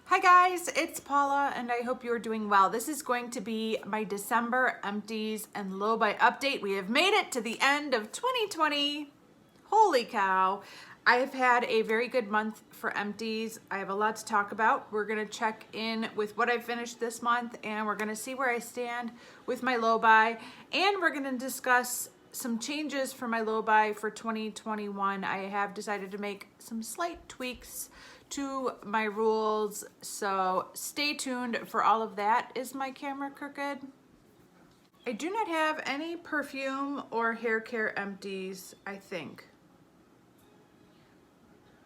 Hi guys, it's Paula and I hope you're doing well. This is going to be my December empties and low buy update. We have made it to the end of 2020. Holy cow. I have had a very good month for empties. I have a lot to talk about. We're gonna check in with what I finished this month and we're gonna see where I stand with my low buy, and we're gonna discuss some changes for my low buy for 2021. I have decided to make some slight tweaks to my rules, so stay tuned for all of that. Is my camera crooked? I do not have any perfume or hair care empties, I think.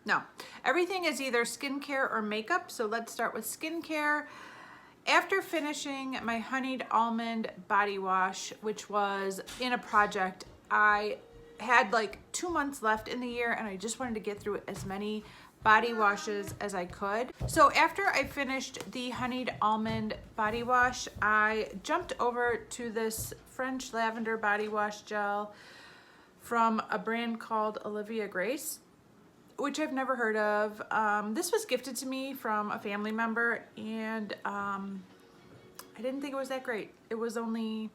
No, everything is either skincare or makeup, so let's start with skincare. After finishing my honeyed almond body wash, which was in a project, I had like 2 months left in the year and I just wanted to get through as many body washes as I could. So after I finished the honeyed almond body wash, I jumped over to this French lavender body wash gel from a brand called Olivia Grace, which I've never heard of. This was gifted to me from a family member, and I didn't think it was that great. It was only,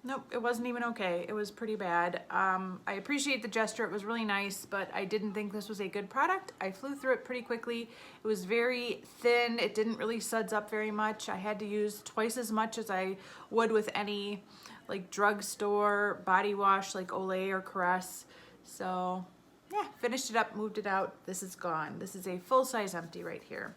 nope, it wasn't even okay. It was pretty bad. I appreciate the gesture. It was really nice, but I didn't think this was a good product. I flew through it pretty quickly. It was very thin. It didn't really suds up very much. I had to use twice as much as I would with any like drugstore body wash like Olay or Caress. So yeah, finished it up, moved it out. This is gone. This is a full-size empty right here.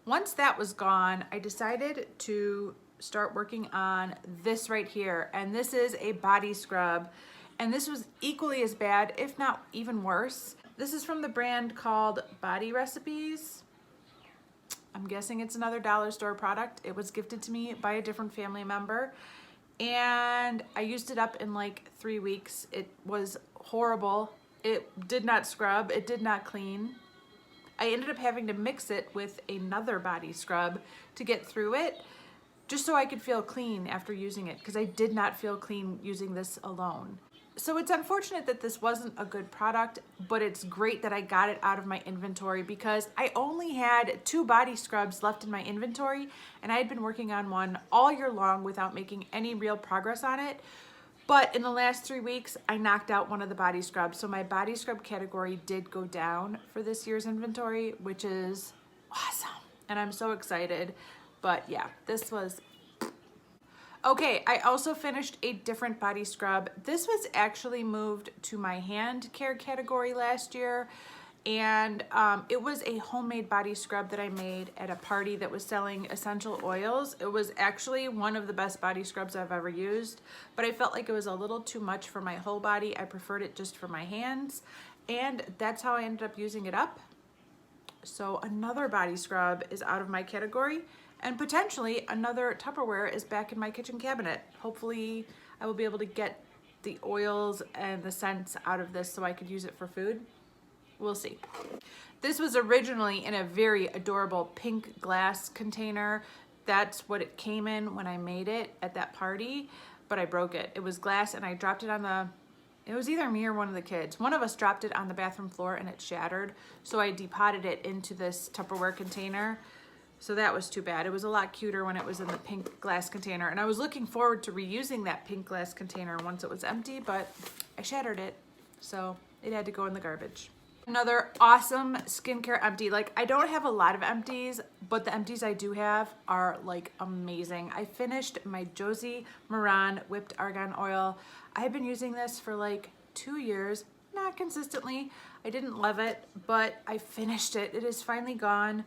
Once that was gone, I decided to start working on this right here. And this is a body scrub. And this was equally as bad, if not even worse. This is from the brand called Body Recipes. I'm guessing it's another dollar store product. It was gifted to me by a different family member. And I used it up in like 3 weeks. It was horrible. It did not scrub, it did not clean. I ended up having to mix it with another body scrub to get through it, just so I could feel clean after using it, because I did not feel clean using this alone. So it's unfortunate that this wasn't a good product, but it's great that I got it out of my inventory, because I only had 2 body scrubs left in my inventory, and I had been working on one all year long without making any real progress on it. But in the last 3 weeks, I knocked out one of the body scrubs. So my body scrub category did go down for this year's inventory, which is awesome. And I'm so excited. But yeah, this was... Okay, I also finished a different body scrub. This was actually moved to my hand care category last year. And it was a homemade body scrub that I made at a party that was selling essential oils. It was actually one of the best body scrubs I've ever used, but I felt like it was a little too much for my whole body. I preferred it just for my hands, and that's how I ended up using it up. So another body scrub is out of my category, and potentially another Tupperware is back in my kitchen cabinet. Hopefully I will be able to get the oils and the scents out of this so I could use it for food. We'll see. This was originally in a very adorable pink glass container. That's what it came in when I made it at that party, but I broke it. It was glass and I dropped it on the, it was either me or one of the kids. One of us dropped it on the bathroom floor and it shattered. So I depotted it into this Tupperware container. So that was too bad. It was a lot cuter when it was in the pink glass container. And I was looking forward to reusing that pink glass container once it was empty, but I shattered it. So it had to go in the garbage. Another awesome skincare empty. Like, I don't have a lot of empties, but the empties I do have are like amazing. I finished my Josie Maran whipped argan oil. I have been using this for like 2 years, not consistently. I didn't love it, but I finished it. It is finally gone.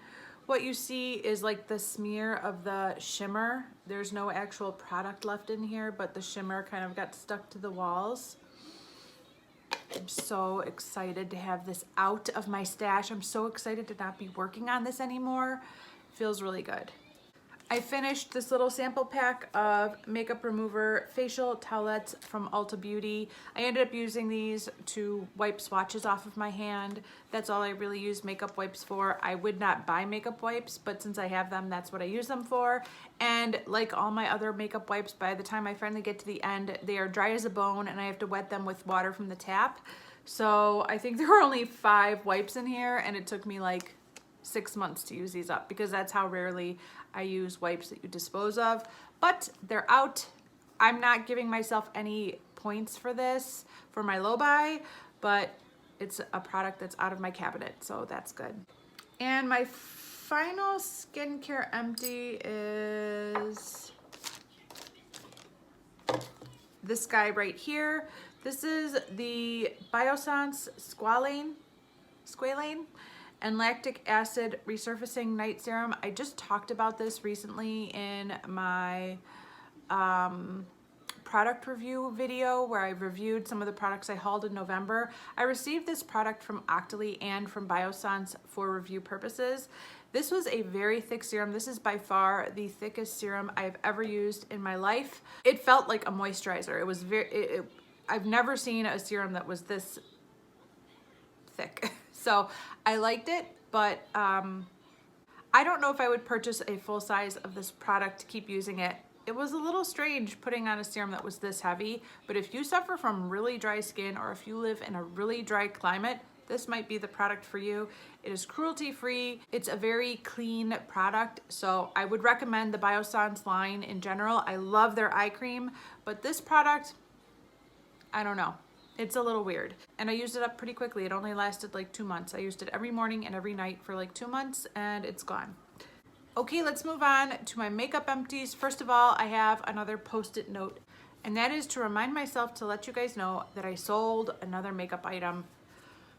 What you see is like the smear of the shimmer. There's no actual product left in here, but the shimmer kind of got stuck to the walls. I'm so excited to have this out of my stash. I'm so excited to not be working on this anymore. Feels really good. I finished this little sample pack of makeup remover facial towelettes from Ulta Beauty. I ended up using these to wipe swatches off of my hand. That's all I really use makeup wipes for. I would not buy makeup wipes, but since I have them, that's what I use them for. And like all my other makeup wipes, by the time I finally get to the end, they are dry as a bone and I have to wet them with water from the tap. So I think there were only 5 wipes in here and it took me like 6 months to use these up because that's how rarely I use wipes that you dispose of. But they're out. I'm not giving myself any points for this, for my low buy, but it's a product that's out of my cabinet, so that's good. And my final skincare empty is this guy right here. This is the Biossance Squalane and Lactic Acid Resurfacing Night Serum. I just talked about this recently in my product review video where I reviewed some of the products I hauled in November. I received this product from Octoly and from Biossance for review purposes. This was a very thick serum. This is by far the thickest serum I've ever used in my life. It felt like a moisturizer. It was I've never seen a serum that was this thick. So I liked it, but I don't know if I would purchase a full size of this product to keep using it. It was a little strange putting on a serum that was this heavy, but if you suffer from really dry skin or if you live in a really dry climate, this might be the product for you. It is cruelty-free. It's a very clean product, so I would recommend the Biossance line in general. I love their eye cream, but this product, I don't know. It's a little weird. And I used it up pretty quickly. It only lasted like 2 months. I used it every morning and every night for like 2 months and it's gone. Okay, let's move on to my makeup empties. First of all, I have another post-it note, and that is to remind myself to let you guys know that I sold another makeup item.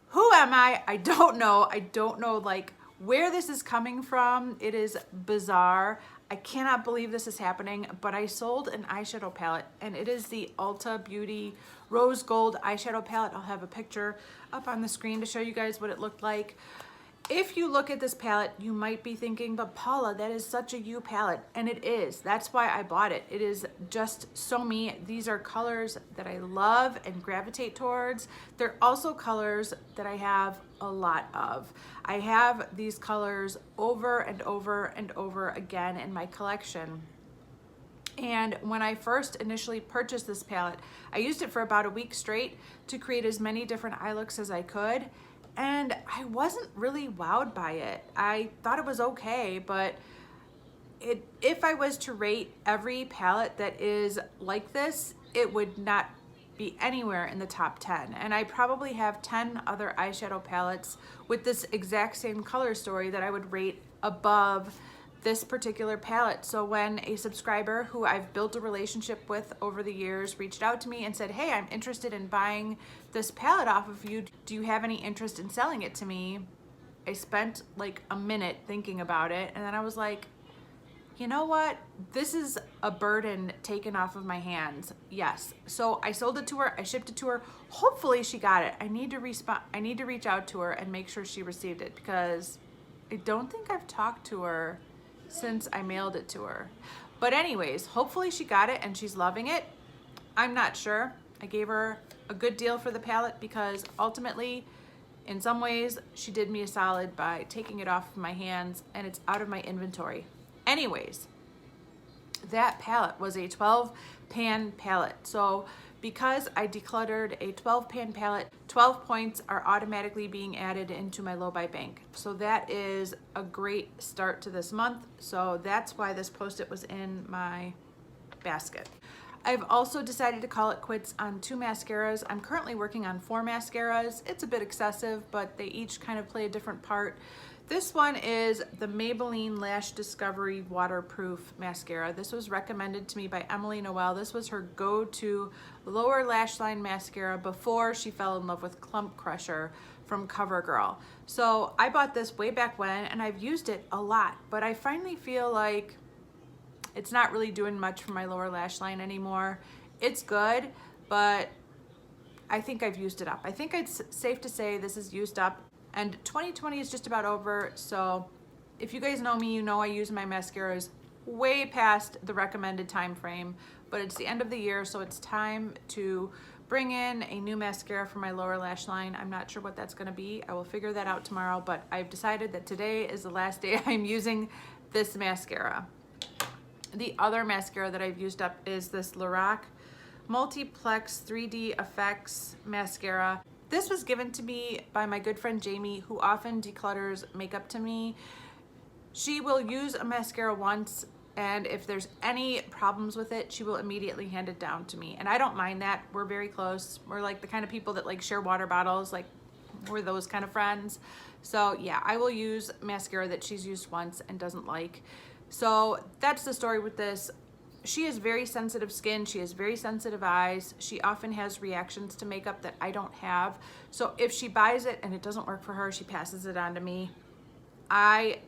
Who am I? I don't know. I don't know like where this is coming from. It is bizarre. I cannot believe this is happening, but I sold an eyeshadow palette, and it is the Ulta Beauty Rose Gold eyeshadow palette. I'll have a picture up on the screen to show you guys what it looked like. If you look at this palette, you might be thinking, but Paula, that is such a you palette, and it is. That's why I bought it. It is just so me. These are colors that I love and gravitate towards. They're also colors that I have a lot of. I have these colors over and over and over again in my collection. And when I first initially purchased this palette, I used it for about a week straight to create as many different eye looks as I could. And I wasn't really wowed by it. I thought it was okay, but if I was to rate every palette that is like this, it would not be anywhere in the top 10. And I probably have 10 other eyeshadow palettes with this exact same color story that I would rate above this particular palette. So when a subscriber who I've built a relationship with over the years reached out to me and said, hey, I'm interested in buying this palette off of you. Do you have any interest in selling it to me? I spent like a minute thinking about it, and then I was like, you know what? This is a burden taken off of my hands. Yes. So I sold it to her. I shipped it to her. Hopefully she got it. I need to reach out to her and make sure she received it, because I don't think I've talked to her since I mailed it to her. But anyways, hopefully she got it and she's loving it. I'm not sure. I gave her a good deal for the palette because ultimately, in some ways, she did me a solid by taking it off of my hands and it's out of my inventory. Anyways, that palette was a 12-pan palette. So because I decluttered a 12-pan palette, 12 points are automatically being added into my low buy bank. So that is a great start to this month. So that's why this Post-it was in my basket. I've also decided to call it quits on 2 mascaras. I'm currently working on 4 mascaras. It's a bit excessive, but they each kind of play a different part. This one is the Maybelline Lash Discovery Waterproof Mascara. This was recommended to me by Emily Noel. This was her go-to lower lash line mascara before she fell in love with Clump Crusher from CoverGirl. So I bought this way back when, and I've used it a lot, but I finally feel like it's not really doing much for my lower lash line anymore. It's good, but I think I've used it up. I think it's safe to say this is used up. And 2020 is just about over, so if you guys know me, you know I use my mascaras way past the recommended time frame, but it's the end of the year, so it's time to bring in a new mascara for my lower lash line. I'm not sure what that's gonna be. I will figure that out tomorrow, but I've decided that today is the last day I'm using this mascara. The other mascara that I've used up is this Lorac Multiplex 3D Effects Mascara. This was given to me by my good friend Jamie, who often declutters makeup to me. She will use a mascara once, and if there's any problems with it, she will immediately hand it down to me. And I don't mind that. We're very close. We're like the kind of people that like share water bottles, like we're those kind of friends. So yeah, I will use mascara that she's used once and doesn't like. So that's the story with this. She has very sensitive skin. She has very sensitive eyes. She often has reactions to makeup that I don't have. So if she buys it and it doesn't work for her, she passes it on to me. I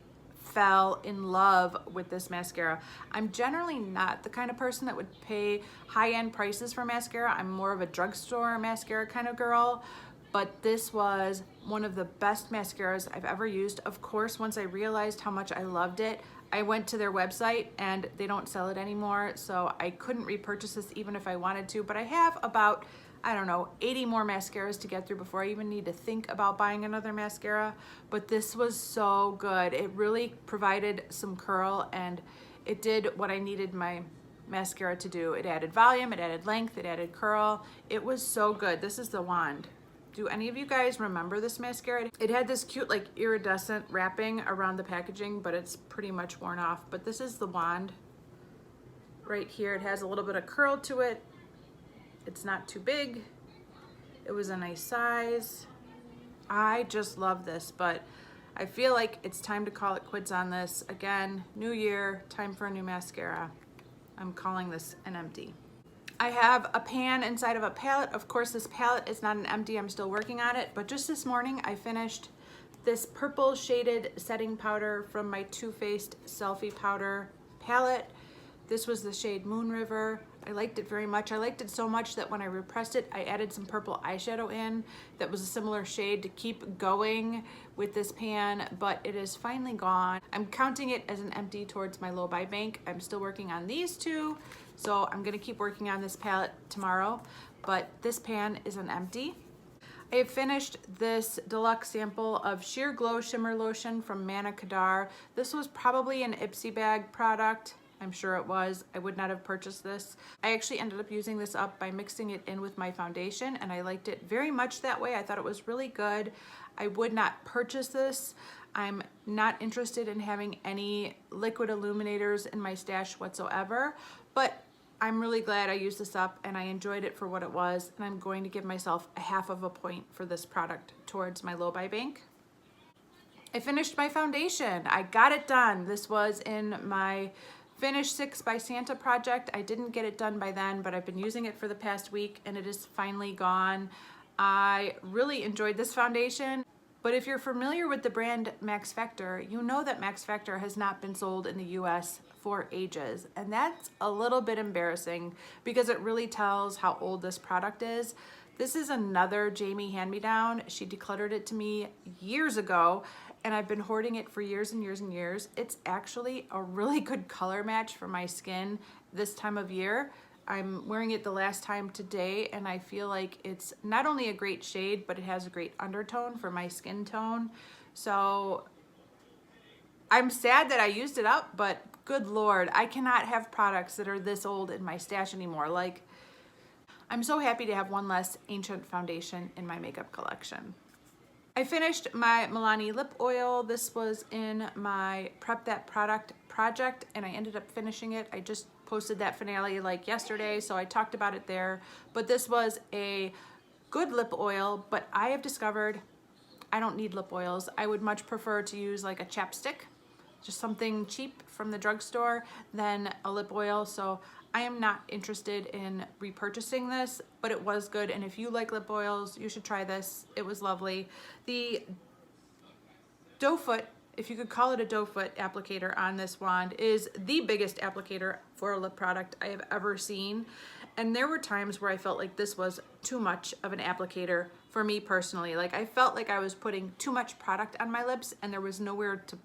fell in love with this mascara. I'm generally not the kind of person that would pay high-end prices for mascara. I'm more of a drugstore mascara kind of girl, but this was one of the best mascaras I've ever used. Of course, once I realized how much I loved it, I went to their website and they don't sell it anymore, so I couldn't repurchase this even if I wanted to, but I have about, I don't know, 80 more mascaras to get through before I even need to think about buying another mascara. But this was so good. It really provided some curl, and it did what I needed my mascara to do. It added volume, it added length, it added curl. It was so good. This is the wand. Do any of you guys remember this mascara? It had this cute like iridescent wrapping around the packaging, but it's pretty much worn off. But this is the wand right here. It has a little bit of curl to it. It's not too big. It was a nice size. I just love this, but I feel like it's time to call it quits on this. Again, new year, time for a new mascara. I'm calling this an empty. I have a pan inside of a palette. Of course, this palette is not an empty. I'm still working on it, but just this morning I finished this purple shaded setting powder from my Too Faced Selfie Powder palette. This was the shade Moon River. I liked it very much. I liked it so much that when I repressed it, I added some purple eyeshadow in that was a similar shade to keep going with this pan, but it is finally gone. I'm counting it as an empty towards my low buy bank. I'm still working on these two, so I'm gonna keep working on this palette tomorrow, but this pan is an empty. I have finished this deluxe sample of Sheer Glow Shimmer Lotion from Manna Kadar. This was probably an Ipsy bag product. I'm sure it was. I would not have purchased this. I actually ended up using this up by mixing it in with my foundation, and I liked it very much that way. I thought it was really good. I would not purchase this. I'm not interested in having any liquid illuminators in my stash whatsoever, but I'm really glad I used this up and I enjoyed it for what it was, and I'm going to give myself a half of a point for this product towards my low buy bank. I finished my foundation. I got it done. This was in my Finish 6 by Santa project. I didn't get it done by then, but I've been using it for the past week and it is finally gone. I really enjoyed this foundation, but if you're familiar with the brand Max Factor, you know that Max Factor has not been sold in the US for ages, and that's a little bit embarrassing because it really tells how old this product is. This is another Jamie hand-me-down. She decluttered it to me years ago, and I've been hoarding it for years and years and years. It's actually a really good color match for my skin this time of year. I'm wearing it the last time today, and I feel like it's not only a great shade, but it has a great undertone for my skin tone. So I'm sad that I used it up, but good Lord, I cannot have products that are this old in my stash anymore. Like, I'm so happy to have one less ancient foundation in my makeup collection. I finished my Milani lip oil. This was in my Prep That Product project, and I ended up finishing it. I just posted that finale like yesterday, so I talked about it there. But this was a good lip oil, but I have discovered I don't need lip oils. I would much prefer to use like a chapstick, just something cheap from the drugstore, than a lip oil. So I am not interested in repurchasing this, but it was good. And if you like lip oils, you should try this. It was lovely. The doe foot, if you could call it a doe foot applicator on this wand, is the biggest applicator for a lip product I have ever seen. And there were times where I felt like this was too much of an applicator for me personally. Like, I felt like I was putting too much product on my lips and there was nowhere to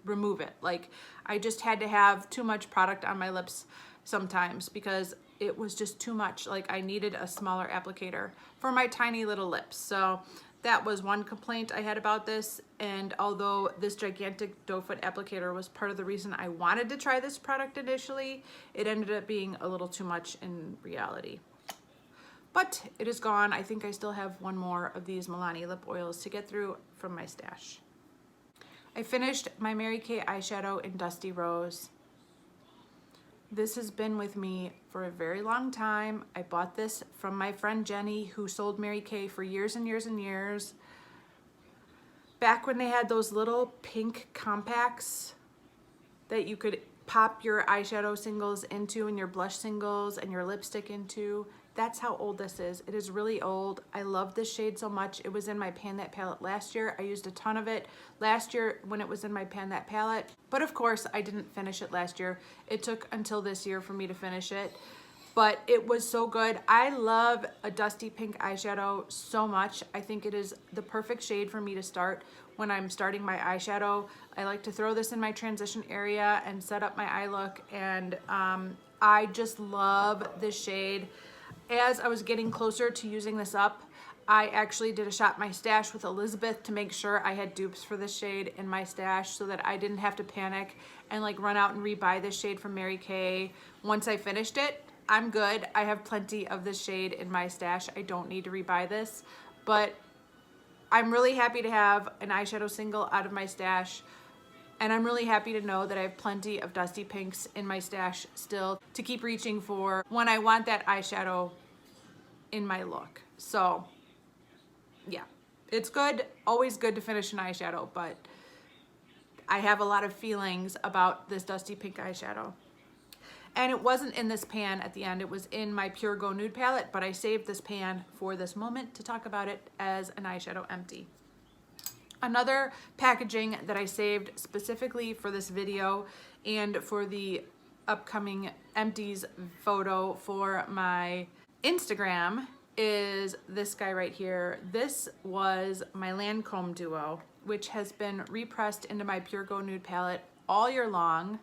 remove it. Like, I just had to have too much product on my lips sometimes because it was just too much. Like, I needed a smaller applicator for my tiny little lips. So that was one complaint I had about this. And although this gigantic doe foot applicator was part of the reason I wanted to try this product initially, it ended up being a little too much in reality. but it is gone. I think I still have one more of these Milani lip oils to get through from my stash. I finished my Mary Kay eyeshadow in Dusty Rose. This has been with me for a very long time. I bought this from my friend Jenny, who sold Mary Kay for years and years and years. Back when they had those little pink compacts that you could pop your eyeshadow singles into and your blush singles and your lipstick into. That's how old this is. It is really old. I love this shade so much. It was in my Pan That palette last year. I used a ton of it last year when it was in my Pan That palette. But of course, I didn't finish it last year. It took until this year for me to finish it. But it was so good. I love a dusty pink eyeshadow so much. I think it is the perfect shade for me to start when I'm starting my eyeshadow. I like to throw this in my transition area and set up my eye look. And I just love this shade. As I was getting closer to using this up, I actually did a shop my stash with Elizabeth to make sure I had dupes for this shade in my stash so that I didn't have to panic and like run out and rebuy this shade from Mary Kay. Once I finished it, I'm good. I have plenty of this shade in my stash. I don't need to rebuy this, but I'm really happy to have an eyeshadow single out of my stash. And I'm really happy to know that I have plenty of dusty pinks in my stash still to keep reaching for when I want that eyeshadow in my look. So yeah, it's good. Always good to finish an eyeshadow, but I have a lot of feelings about this dusty pink eyeshadow. And it wasn't in this pan at the end. It was in my Pure Go Nude palette, but I saved this pan for this moment to talk about it as an eyeshadow empty. Another packaging that I saved specifically for this video and for the upcoming Empties photo for my Instagram is this guy right here. This was my Lancome Duo, which has been repressed into my Pure Go Nude palette all year long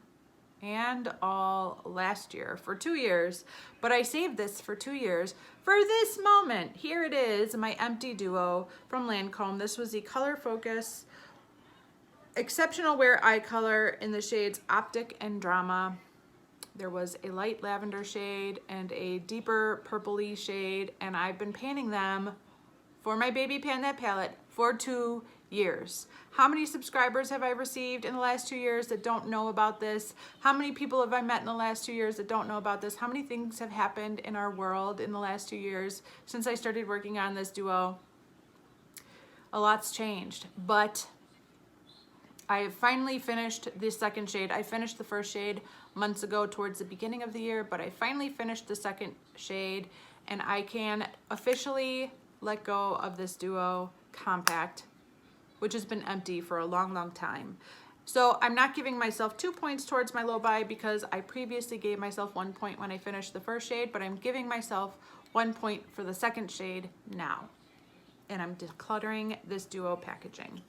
and all last year for 2 years, but I saved this for 2 years for this moment. Here it is, my Empty Duo from Lancome. This was the Color Focus Exceptional Wear Eye Color in the shades Optic and Drama. There was a light lavender shade and a deeper purpley shade, and I've been panning them for my Baby Pan That palette for 2 years. How many subscribers have I received in the last 2 years that don't know about this? How many people have I met in the last 2 years that don't know about this? How many things have happened in our world in the last 2 years since I started working on this duo? A lot's changed, but I have finally finished the second shade. I finished the first shade months ago towards the beginning of the year, but I finally finished the second shade, and I can officially let go of this Duo Compact, which has been empty for a long, long time. So I'm not giving myself 2 points towards my low buy because I previously gave myself 1 point when I finished the first shade, but I'm giving myself 1 point for the second shade now. And I'm decluttering this Duo packaging.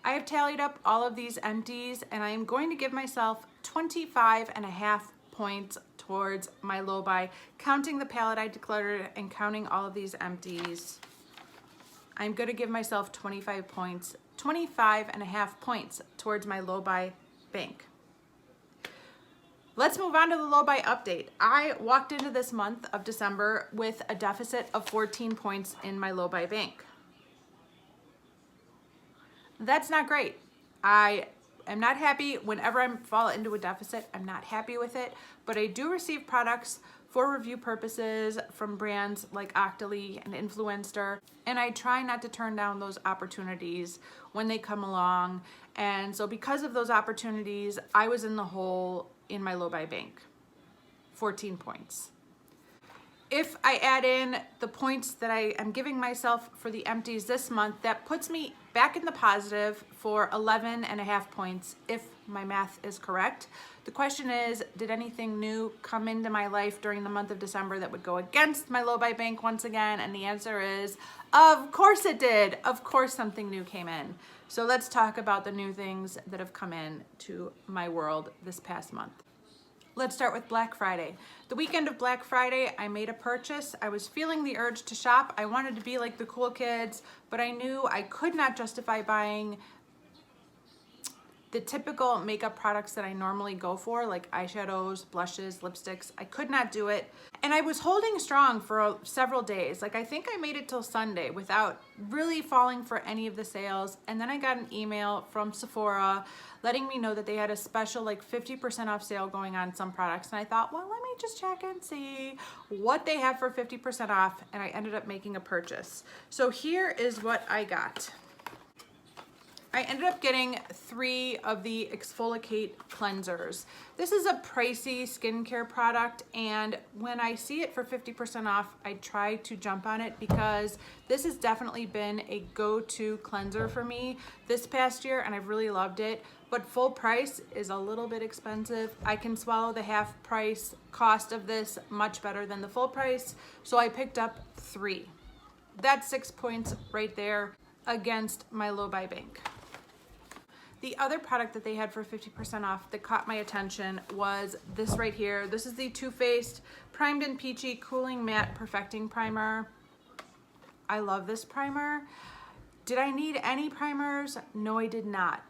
I have tallied up all of these empties, and I am going to give myself 25.5 points towards my low buy, counting the palette I decluttered and counting all of these empties. I'm going to give myself 25.5 points towards my low buy bank. Let's move on to the low buy update. I walked into this month of December with a deficit of 14 points in my low buy bank. That's not great. I am not happy whenever I fall into a deficit. I'm not happy with it, but I do receive products for review purposes from brands like Octoly and Influencer, and I try not to turn down those opportunities when they come along. And so because of those opportunities, I was in the hole in my low buy bank, 14 points. If I add in the points that I am giving myself for the empties this month, that puts me back in the positive for 11.5 points, if my math is correct. The question is, did anything new come into my life during the month of December that would go against my low buy bank once again? And the answer is, of course it did. Of course something new came in. So let's talk about the new things that have come in to my world this past month. Let's start with Black Friday. The weekend of Black Friday, I made a purchase. I was feeling the urge to shop. I wanted to be like the cool kids, but I knew I could not justify buying the typical makeup products that I normally go for, like eyeshadows, blushes, lipsticks. I could not do it. And I was holding strong for several days. Like I think I made it till Sunday without really falling for any of the sales. And then I got an email from Sephora letting me know that they had a special like 50% off sale going on some products. And I thought, well, let me just check and see what they have for 50% off. And I ended up making a purchase. So here is what I got. I ended up getting 3 of the Exfoliate cleansers. This is a pricey skincare product, and when I see it for 50% off, I try to jump on it because this has definitely been a go-to cleanser for me this past year, and I've really loved it. But full price is a little bit expensive. I can swallow the half price cost of this much better than the full price, so I picked up 3. That's 6 points right there against my low buy bank. The other product that they had for 50% off that caught my attention was this right here. This is the Too Faced Primed and Peachy Cooling Matte Perfecting Primer. I love this primer. Did I need any primers? No, I did not.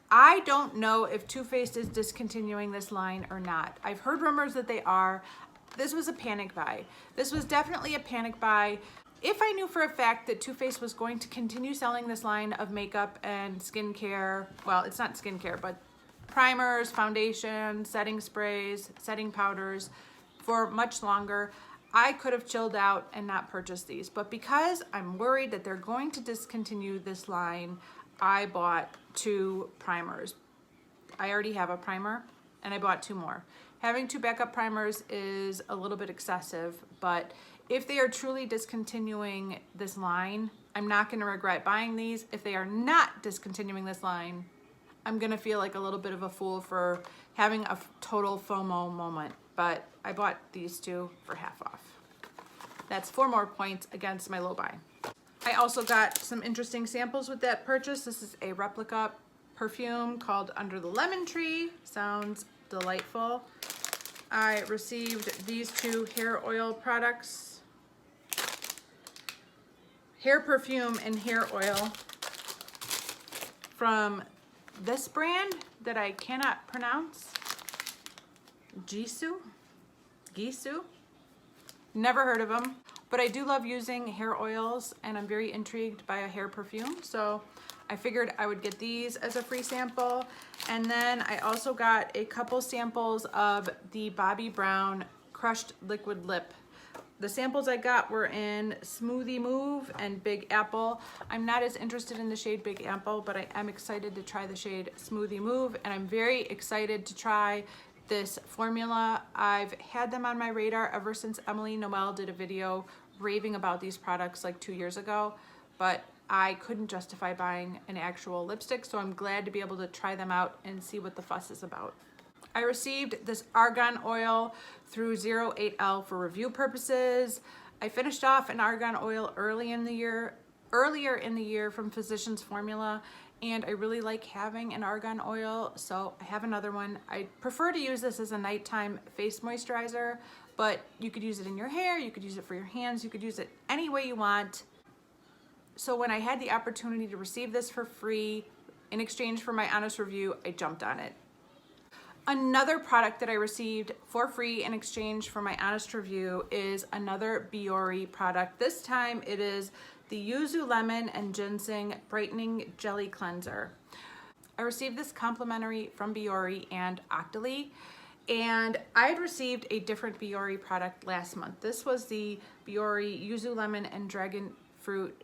I don't know if Too Faced is discontinuing this line or not. I've heard rumors that they are. This was a panic buy. This was definitely a panic buy. If I knew for a fact that Too Faced was going to continue selling this line of makeup and skincare, well, it's not skincare, but primers, foundation, setting sprays, setting powders for much longer, I could have chilled out and not purchased these. But because I'm worried that they're going to discontinue this line, I bought 2 primers. I already have a primer and I bought 2 more. Having 2 backup primers is a little bit excessive, but if they are truly discontinuing this line, I'm not going to regret buying these. If they are not discontinuing this line, I'm going to feel like a little bit of a fool for having a total FOMO moment. But I bought these 2 for half off. That's 4 more points against my low buy. I also got some interesting samples with that purchase. This is a replica perfume called Under the Lemon Tree. Sounds delightful. I received these 2 hair oil products. Hair perfume and hair oil from this brand that I cannot pronounce. Gisu? Never heard of them, but I do love using hair oils and I'm very intrigued by a hair perfume. So I figured I would get these as a free sample. And then I also got a couple samples of the Bobbi Brown Crushed Liquid Lip. The samples I got were in Smoothie Move and Big Apple. I'm not as interested in the shade Big Apple, but I am excited to try the shade Smoothie Move, and I'm very excited to try this formula. I've had them on my radar ever since Emily Noel did a video raving about these products like 2 years ago, but I couldn't justify buying an actual lipstick, so I'm glad to be able to try them out and see what the fuss is about. I received this argan oil through 08L for review purposes. I finished off an argan oil earlier in the year from Physicians Formula, and I really like having an argan oil, so I have another one. I prefer to use this as a nighttime face moisturizer, but you could use it in your hair, you could use it for your hands, you could use it any way you want. So when I had the opportunity to receive this for free in exchange for my honest review, I jumped on it. Another product that I received for free in exchange for my honest review is another Biore product. This time it is the Yuzu Lemon and Ginseng Brightening Jelly Cleanser. I received this complimentary from Biore and Octoly, and I had received a different Biore product last month. This was the Biore Yuzu Lemon and Dragon Fruit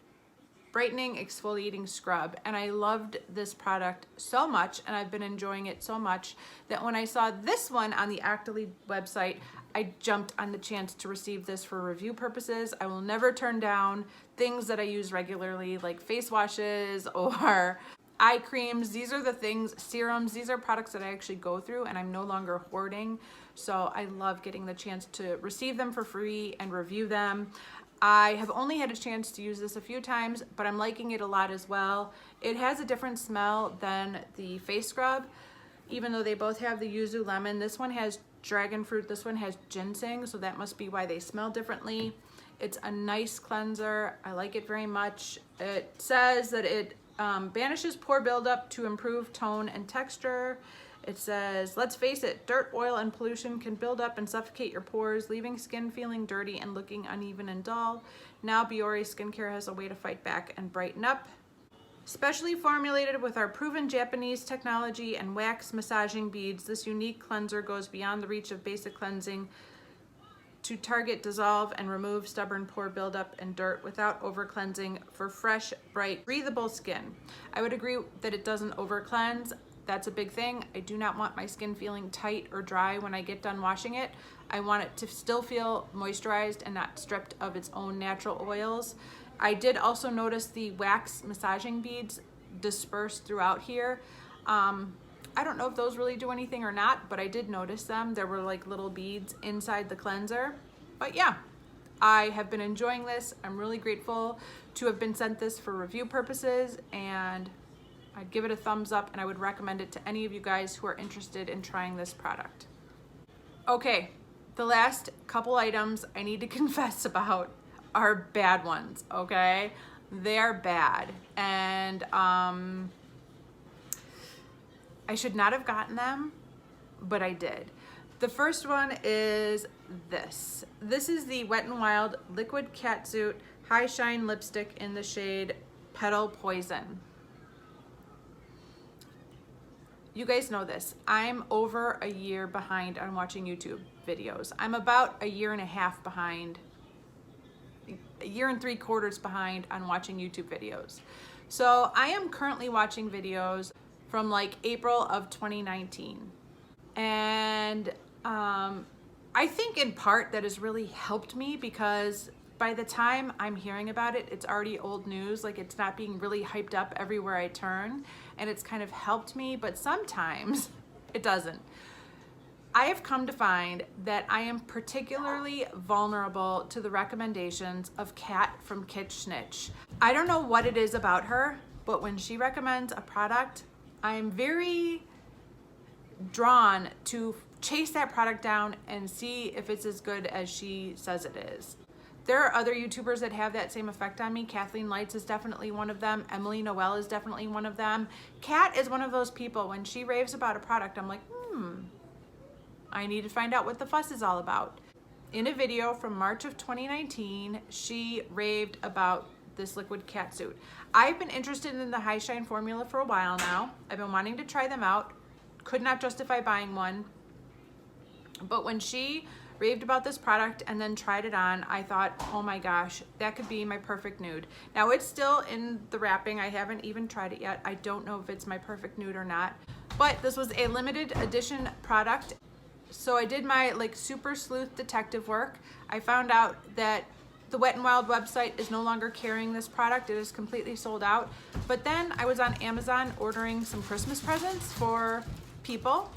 Brightening Exfoliating Scrub, and I loved this product so much, and I've been enjoying it so much that when I saw this one on the Octoly website, I jumped on the chance to receive this for review purposes. I will never turn down things that I use regularly, like face washes or eye creams. These are the things, serums, these are products that I actually go through and I'm no longer hoarding. So I love getting the chance to receive them for free and review them. I have only had a chance to use this a few times, but I'm liking it a lot as well. It has a different smell than the face scrub, even though they both have the Yuzu Lemon. This one has dragon fruit, this one has ginseng, so that must be why they smell differently. It's a nice cleanser. I like it very much. It says that it banishes pore buildup to improve tone and texture. It says, let's face it, dirt, oil, and pollution can build up and suffocate your pores, leaving skin feeling dirty and looking uneven and dull. Now Biore skincare has a way to fight back and brighten up. Specially formulated with our proven Japanese technology and wax massaging beads, this unique cleanser goes beyond the reach of basic cleansing to target, dissolve, and remove stubborn pore buildup and dirt without over cleansing for fresh, bright, breathable skin. I would agree that it doesn't over cleanse. That's a big thing. I do not want my skin feeling tight or dry when I get done washing it. I want it to still feel moisturized and not stripped of its own natural oils. I did also notice the wax massaging beads dispersed throughout here. I don't know if those really do anything or not, but I did notice them. There were like little beads inside the cleanser. But yeah, I have been enjoying this. I'm really grateful to have been sent this for review purposes, and I'd give it a thumbs up, and I would recommend it to any of you guys who are interested in trying this product. Okay, the last couple items I need to confess about are bad ones, okay? They're bad, and I should not have gotten them, but I did. The first one is this. This is the Wet n Wild Liquid Catsuit High Shine Lipstick in the shade Petal Poison. You guys know this. I'm over a year behind on watching YouTube videos. I'm about a year and a half behind, a year and 3/4 behind on watching YouTube videos. So I am currently watching videos from like April of 2019. And I think in part that has really helped me, because by the time I'm hearing about it, it's already old news. Like, it's not being really hyped up everywhere I turn, and it's kind of helped me, but sometimes it doesn't. I have come to find that I am particularly vulnerable to the recommendations of Kat from Kitsch Snitch. I don't know what it is about her, but when she recommends a product, I'm very drawn to chase that product down and see if it's as good as she says it is. There are other YouTubers that have that same effect on me. Kathleen Lights is definitely one of them. Emily Noel is definitely one of them. Kat is one of those people, when she raves about a product, I'm like, I need to find out what the fuss is all about. In a video from March of 2019, she raved about this liquid catsuit. I've been interested in the High Shine formula for a while now. I've been wanting to try them out. Could not justify buying one. But when she raved about this product and then tried it on, I thought, oh my gosh, that could be my perfect nude. Now, it's still in the wrapping. I haven't even tried it yet. I don't know if it's my perfect nude or not. But this was a limited edition product. So I did my like super sleuth detective work. I found out that the Wet n Wild website is no longer carrying this product. It is completely sold out. But then I was on Amazon ordering some Christmas presents for people.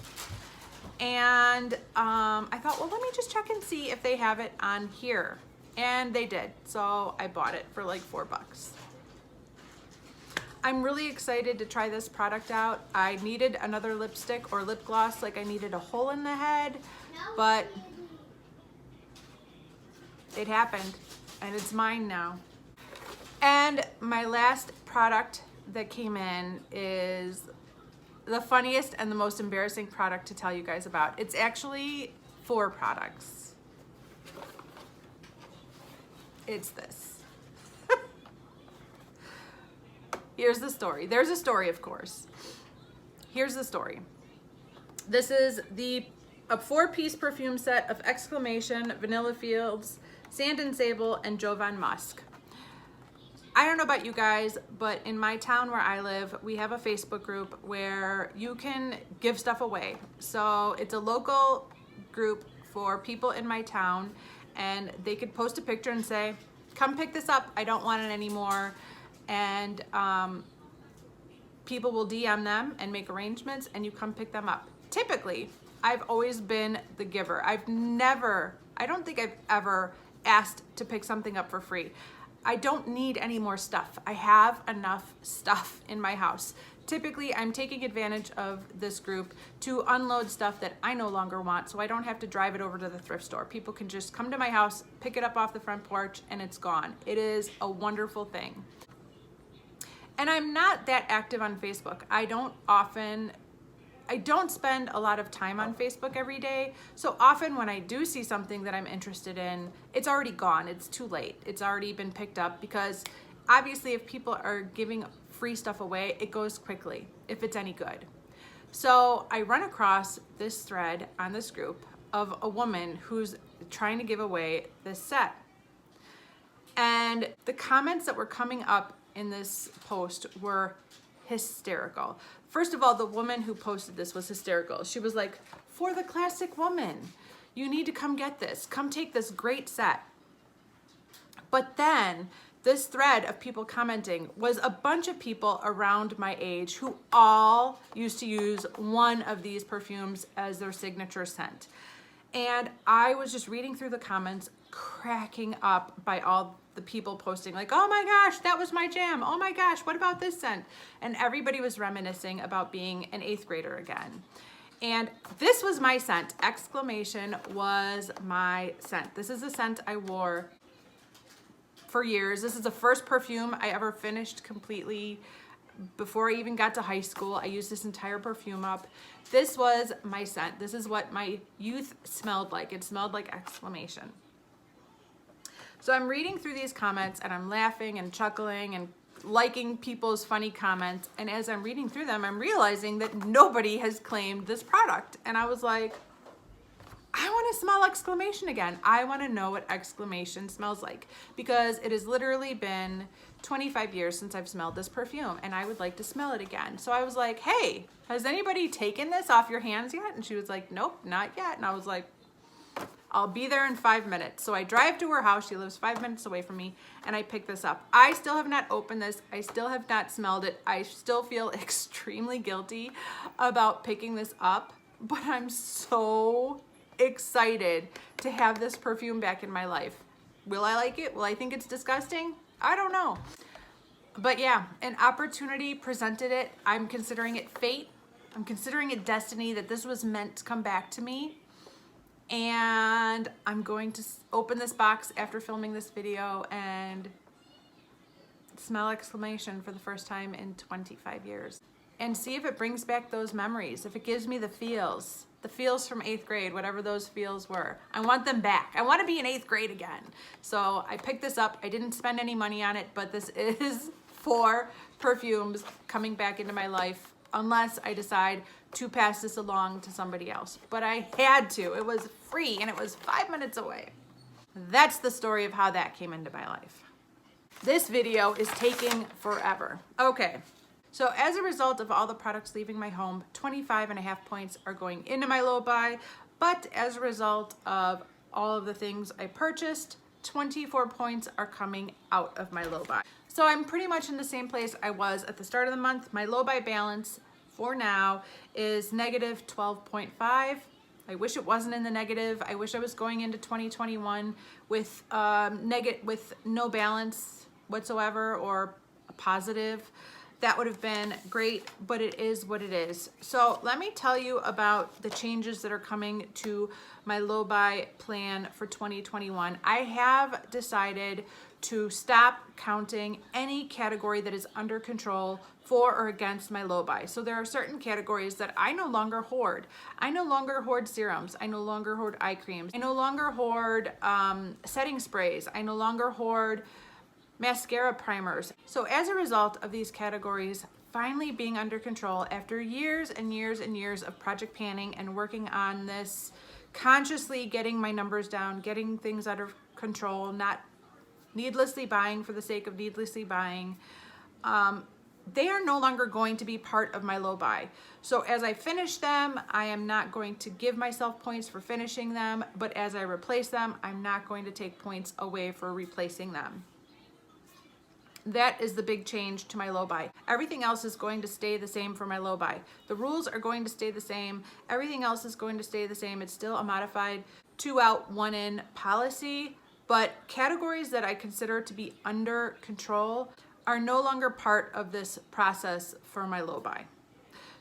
And I thought, well, let me just check and see if they have it on here. And they did. So I bought it for like $4. I'm really excited to try this product out. I needed another lipstick or lip gloss, like I needed a hole in the head, but it happened and it's mine now. And my last product that came in is the funniest and the most embarrassing product to tell you guys about. It's actually 4 products. It's this. Here's the story. There's a story, of course. Here's the story. This is a 4-piece perfume set of Exclamation, Vanilla Fields, Sand and Sable, and Jovan Musk. I don't know about you guys, but in my town where I live, we have a Facebook group where you can give stuff away. So it's a local group for people in my town, and they could post a picture and say, come pick this up, I don't want it anymore. And people will DM them and make arrangements, and you come pick them up. Typically, I've always been the giver. I don't think I've ever asked to pick something up for free. I don't need any more stuff. I have enough stuff in my house. Typically, I'm taking advantage of this group to unload stuff that I no longer want, so I don't have to drive it over to the thrift store. People can just come to my house, pick it up off the front porch, and it's gone. It is a wonderful thing. And I'm not that active on Facebook. I don't spend a lot of time on Facebook every day. So often when I do see something that I'm interested in, it's already gone. It's too late. It's already been picked up, because obviously if people are giving free stuff away, it goes quickly if it's any good. So I run across this thread on this group of a woman who's trying to give away this set. And the comments that were coming up in this post were hysterical. First of all, the woman who posted this was hysterical. She was like, "For the classic woman, you need to come get this. Come take this great set." But then this thread of people commenting was a bunch of people around my age who all used to use one of these perfumes as their signature scent. And I was just reading through the comments, cracking up by all the people posting like, "Oh my gosh, that was my jam. Oh my gosh, what about this scent?" And everybody was reminiscing about being an 8th grader again. And this was my scent. Exclamation was my scent. This is a scent I wore for years. This is the first perfume I ever finished completely before I even got to high school. I used this entire perfume up. This was my scent. This is what my youth smelled like. It smelled like Exclamation. So I'm reading through these comments and I'm laughing and chuckling and liking people's funny comments. And as I'm reading through them, I'm realizing that nobody has claimed this product. And I was like, I want to smell Exclamation again. I want to know what Exclamation smells like, because it has literally been 25 years since I've smelled this perfume and I would like to smell it again. So I was like, "Hey, has anybody taken this off your hands yet?" And she was like, "Nope, not yet." And I was like, "I'll be there in 5 minutes." So I drive to her house. She lives 5 minutes away from me, and I pick this up. I still have not opened this. I still have not smelled it. I still feel extremely guilty about picking this up, but I'm so excited to have this perfume back in my life. Will I like it? Will I think it's disgusting? I don't know. But yeah, an opportunity presented it. I'm considering it fate. I'm considering it destiny, that this was meant to come back to me. And I'm going to open this box after filming this video and smell Exclamation for the first time in 25 years. And see if it brings back those memories, if it gives me the feels from 8th grade, whatever those feels were. I want them back. I want to be in 8th grade again. So I picked this up. I didn't spend any money on it, but this is 4 perfumes coming back into my life, unless I decide to pass this along to somebody else. But I had to. It was free and it was 5 minutes away. That's the story of how that came into my life. This video is taking forever. Okay. So as a result of all the products leaving my home, 25.5 points are going into my low buy, but as a result of all of the things I purchased, 24 points are coming out of my low buy. So I'm pretty much in the same place I was at the start of the month. My low buy balance for now is negative 12.5. I wish it wasn't in the negative. I wish I was going into 2021 with no balance whatsoever, or a positive. That would have been great, but it is what it is. So let me tell you about the changes that are coming to my low buy plan for 2021. I have decided to stop counting any category that is under control for or against my low buy. So there are certain categories that I no longer hoard. I no longer hoard serums. I no longer hoard eye creams. I no longer hoard setting sprays. I no longer hoard mascara primers. So as a result of these categories finally being under control after years and years and years of project planning and working on this, consciously getting my numbers down, getting things under control, not needlessly buying for the sake of needlessly buying, they are no longer going to be part of my low buy. So as I finish them, I am not going to give myself points for finishing them, but as I replace them, I'm not going to take points away for replacing them. That is the big change to my low buy. Everything else is going to stay the same for my low buy. The rules are going to stay the same. Everything else is going to stay the same. It's still a modified 2 out, 1 in policy, but categories that I consider to be under control are no longer part of this process for my low buy.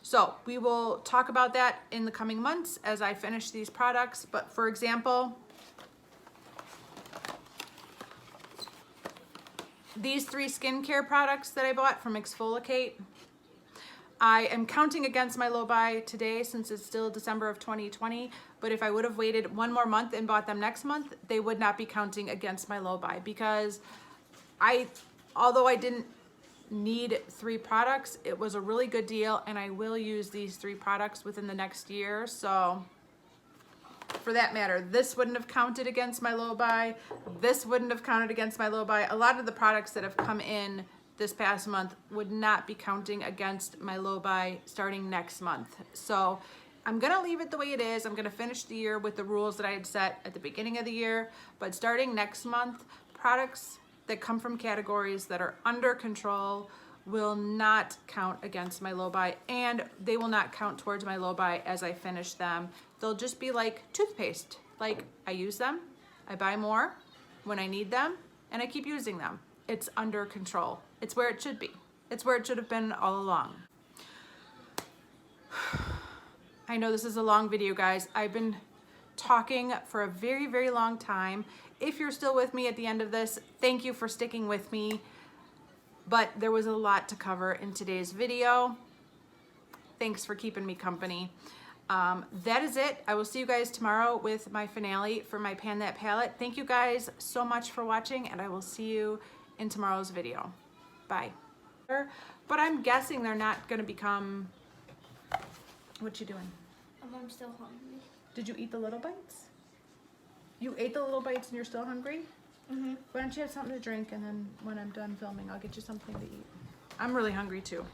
So we will talk about that in the coming months as I finish these products. But for example, these 3 skincare products that I bought from Exfoliate, I am counting against my low buy today since it's still December of 2020, but if I would have waited 1 more month and bought them next month, they would not be counting against my low buy, because although I didn't need 3 products, it was a really good deal, and I will use these 3 products within the next year. So for that matter, this wouldn't have counted against my low buy. This wouldn't have counted against my low buy. A lot of the products that have come in this past month would not be counting against my low buy starting next month. So I'm gonna leave it the way it is. I'm gonna finish the year with the rules that I had set at the beginning of the year, but starting next month, products that come from categories that are under control will not count against my low buy, and they will not count towards my low buy as I finish them. They'll just be like toothpaste. Like, I use them, I buy more when I need them, and I keep using them. It's under control. It's where it should be. It's where it should have been all along. I know this is a long video, guys. I've been talking for a very, very long time. If you're still with me at the end of this, thank you for sticking with me. But there was a lot to cover in today's video. Thanks for keeping me company. That is it. I will see you guys tomorrow with my finale for my Pan That palette. Thank you guys so much for watching, and I will see you in tomorrow's video. Bye. But I'm guessing they're not going to become... What you doing? I'm still hungry. Did you eat the little bites? You ate the little bites and you're still hungry? Mm-hmm. Why don't you have something to drink, and then when I'm done filming, I'll get you something to eat. I'm really hungry too.